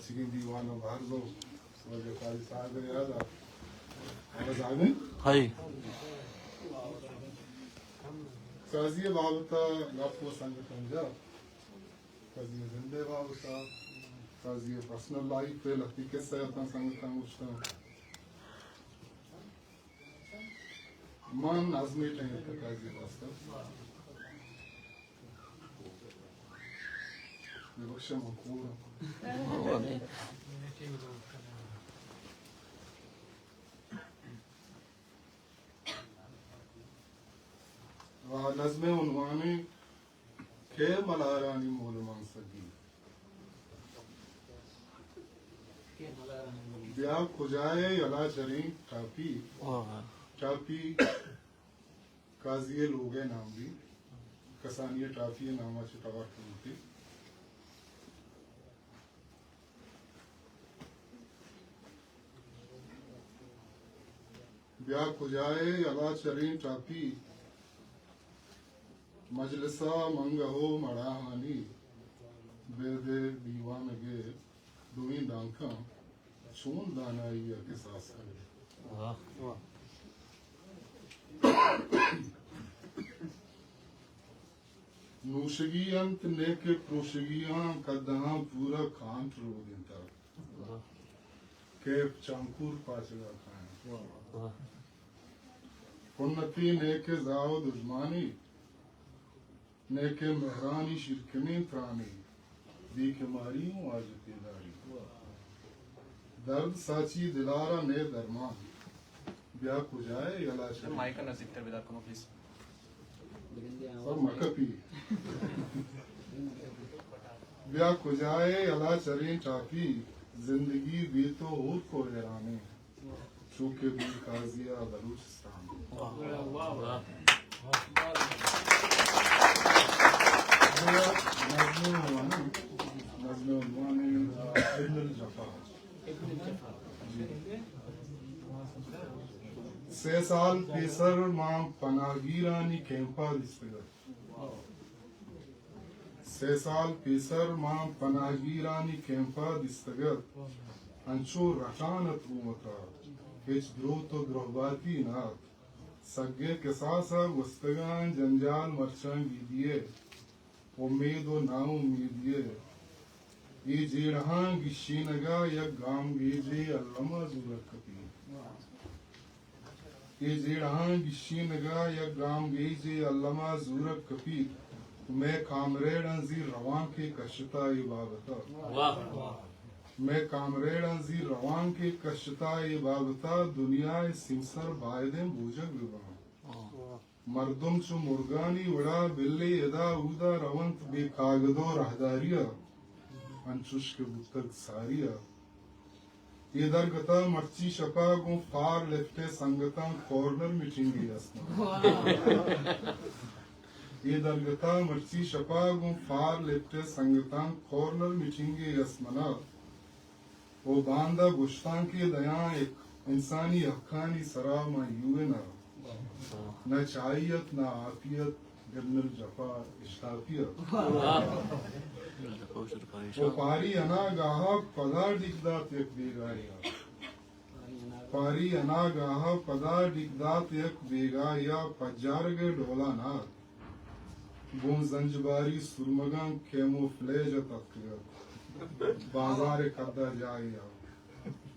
Açık divanı var zo. Sonra kali sahibi ya da. Ağız abi? Hayır. Kaziye babıta lafı sangatınca. Kaziye zinde babıta. Kaziye personal life पे लगती कैसे अपना संगठन उठता मन आजमी लेंगे तो काजी वास्तव विवक्ष मकूर वह नज़्मे उन्वाने के मलारानी मोलमान सगी ब्याह खुजाए यला चरी टापी काजिए लोगे नाम भी कसानिये टापी नामा चितावा की ब्याह खुजाए यला चरी टापी मजलिसा मंगहो मड़ाहानी बेदे दीवान गे दुई दांखा चून दानाई के सास करे नूशगी अंत नेके प्रोशगियां कदहा पूरा खांट रो देता के चांकुर पाचगा खाएं कुन्नती नेके जाओ दुश्मनी नेके मेहरानी शिरकनी त्रानी दी के मारी हूँ आज तेदारी दर्द साची दिलारा ने दरमान ब्याह को जाए यला शरीफ माइक नजदीक कर विदा करो प्लीज सब मकपी ब्याह को जाए यला चरी टापी जिंदगी दी तो और को हैरानी चूके भी काजिया बलूचिस्तान से साल पेसर मां पनागीरानी कैंपा दिस्तगर से साल पेसर मां पनागीरानी कैंपा दिस्तगर अंशो रटानत रूमता हिच द्रो तो द्रोहबाती नाथ सगे के सासा वस्तगान जंजाल मर्चां वीदिये उम्मीद व नाउम्मीदिये ये जेड़हां गिशीनगा या गाम गेजे अल्लमा जुरकती ये जेड़हां गिशीनगा या गाम गेजे अल्लमा जुरक कपी मैं कामरेड अंजी रवां के कशता ये बाबता मैं कामरेड अंजी रवां के कशता ये बाबता दुनिया सिमसर बायदे बूजक विवाह मर्दुम चु मुर्गानी वड़ा बिल्ली यदा उदा रवंत बेकागदो रहदारिया अंशुष के बुतक सारिया ये दरगता मर्ची शपा गो फार लेफ्टे संगता कॉर्नर मीटिंग असना ये दरगता मर्ची शपा गो फार लेफ्टे संगता कॉर्नर मीटिंग असमना वो बांदा गुश्तान के दया एक इंसानी हक्कानी सरामा यूना न चाहियत न आफियत गन्नल जफा इश्ताफियत वो पारी अनागाहा पदा डिगदात एक बेगाया पारी अनागाहा पदा डिगदात एक बेगाया पजारगे डोला नाथ गुम जंजबारी सुरमगं कैमोफ्लेज तत्कर बाजार कद्दा जाया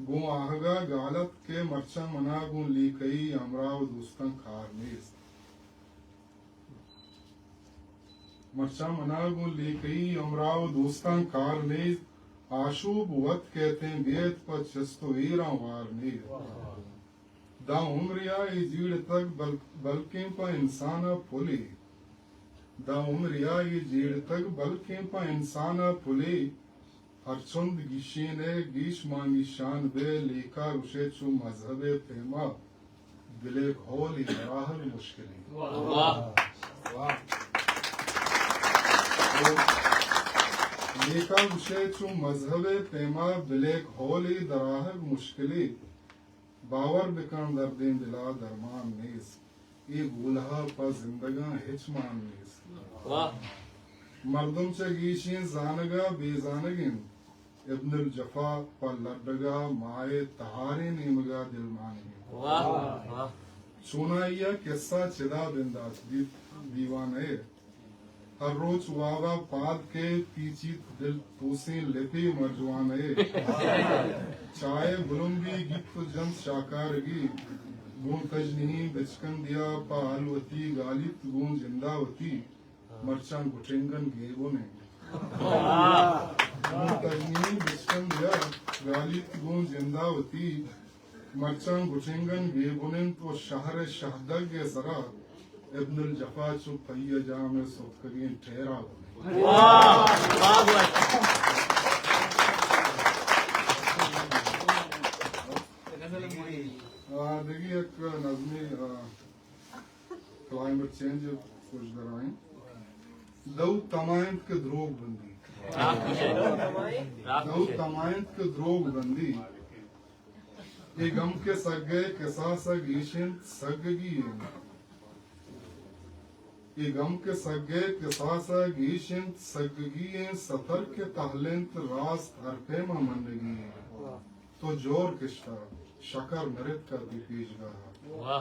गु आहगा गालत के मर्चा मना गु लीकई अमराव दोस्तन खारनेस मर्चा मना गु लीकई अमराव दोस्तन खारनेस आशूब वत कहते हैं बेत पर चस्तो ईरा वारने दा उम्रिया जीड़ तक बल्कि पर इंसाना पुली दा उम्रिया जीड़ तक बल्कि पर इंसाना पुली हरचंद गिशीने गीश मांगी शान बे लेका रुशे चु मजहबे पेमा बिलेक होली राहल मुश्किली वाह लेका रुशे चु मजहबे पेमा बिलेक होली दराहल मुश्किली बावर बिकन दर्दें दिला दरमान नेस ये गुलहा पर जिंदगा हिचमान नेस वाह मर्दम चे गीशीं जानगा बेजानगिन इब्नुल जफा पर लडगा माए तहारे नेमगा दिल माने सुनाइया किस्सा चिदा बिंदास दीवाने हर रोज वागा पाद के पीछी दिल तूसे लिपि मरजवाने चाय बुलंदी गिफ्त जम शाकारगी गूं तजनी बिचकन दिया पालवती गालित गूं जिंदावती मरचां गुटेंगन गेबो ने गूं तजनी बिचकन दिया गालित गूं जिंदावती मरचां गुटेंगन गेबोने तो शहर शहदग के सरा इब्नुल जफा चु पहिया जा में सुखरीन ठहरा देखिए एक नज़मी क्लाइमेट चेंज कुछ दराएं दऊ तमायंत के द्रोग बंदी दऊ तमायंत के द्रोग बंदी ये गम के सगे किसा सग ईशिन सगगी ये गम के सगे किसा सग ईशिन सगगी सतर के तहलेंत रास्त हरफेमा मंदगी तो जोर किश्ता शकर नरित का दी पीजगाहा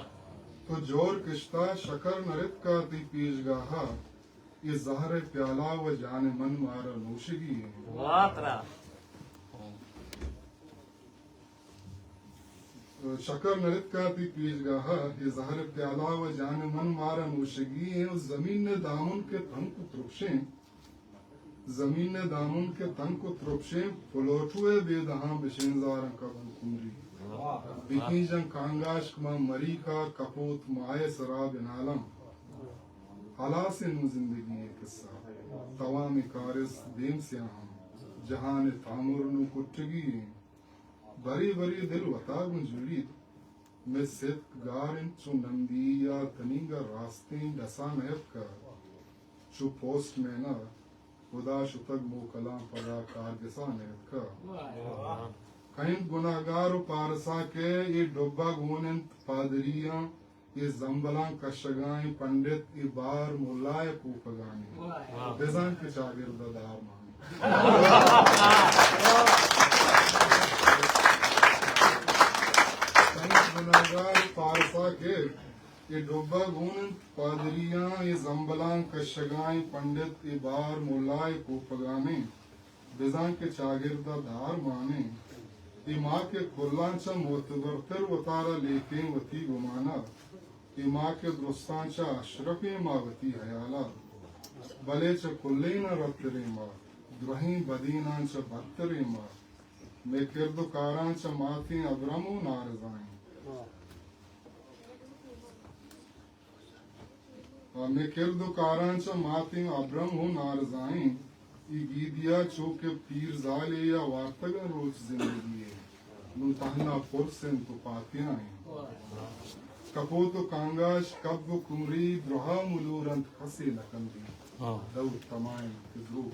तो जोर किश्ता शकर नरित का दी पीजगाहा ये जहर प्याला व जाने मन मारा नोशगी शकर नरित का दी पीजगाहा ये जहर प्याला व जाने मन मारा नोशगी है जमीन ने दामन के तन को त्रुपशे जमीन ने दामन के तन को त्रुपशे फुलोटुए बेदहा बिशेंजार का कुमरी बिकी जंग कांगाश मा मरी का कपूत माए सराब नालम हला से नु जिंदगी है किस्सा तवा में कारिस देम से हम जहां ने तामुर नु कुटगी बरी बरी दिल वता गुंजुड़ी मैं सिद्ध गारिन चु नंदी या तनीगा रास्ते डसा नयब का चु पोस्ट में ना खुदा शुतक मो कलाम पदा कार दिसा नयब का कहीं गुनाहगार पारसा के ये डोबा गुनंत पादरियां ये जंबलां कशगाएं पंडित ये बार मुलाय कूपगाने बेजान के शागिर्द दार माने कहीं गुनाहगार पारसा के ये डोबा गुनंत पादरियां ये जंबलां कशगाएं पंडित ये बार मुलाय कूपगाने बेजान के शागिर्द दार माने माँ के खुल्लांचा मोतबरतर वतारा लेके वती गुमाना माँ के दुरुस्तांचा अशरफी मावती हयाला भले च कुल्ले न रत्तरे माँ द्रही बदीनांचा बत्तरे माँ मैं किरदुकारांचा माती अब्रमो नारजाएं मैं किरदुकारांचा माती अब्रमो नारजाएं ये गीदिया चौके पीर जाले या वार्तगन रोज जिंदगी है नू तहना पुरसें तो पातियां हैं कपो तो कांगाश कब कुमरी द्रोहा मुलूरंत खसे नकंदी दऊ तमाम के द्रोह